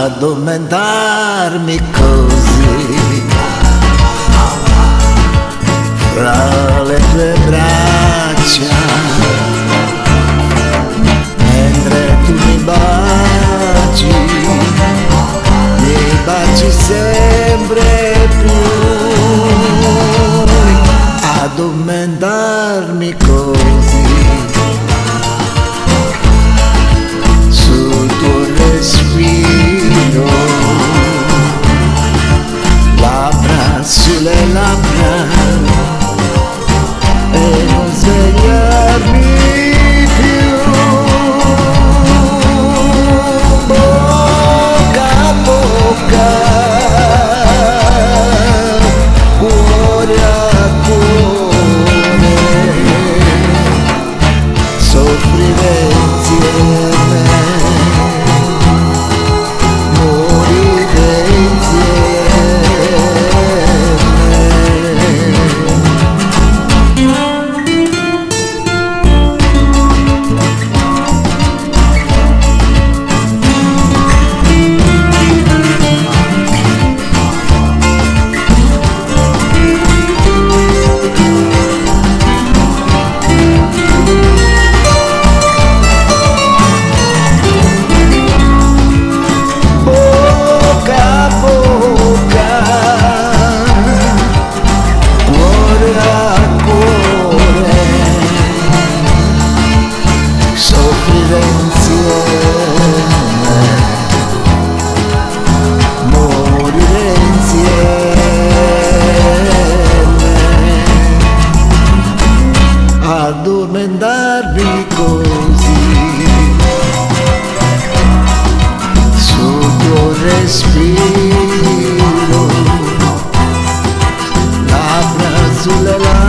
Addormentarmi così fra le tue braccia, mentre tu mi baci sempre più. Addormentarmi così sul tuo respiro, labbra sulle labbra, e non svegliarmi più. Bocca a bocca, cuore a cuore, soffrire insieme, morire insieme. Addormentarmi così sul tuo respiro, labbra sulle labbra.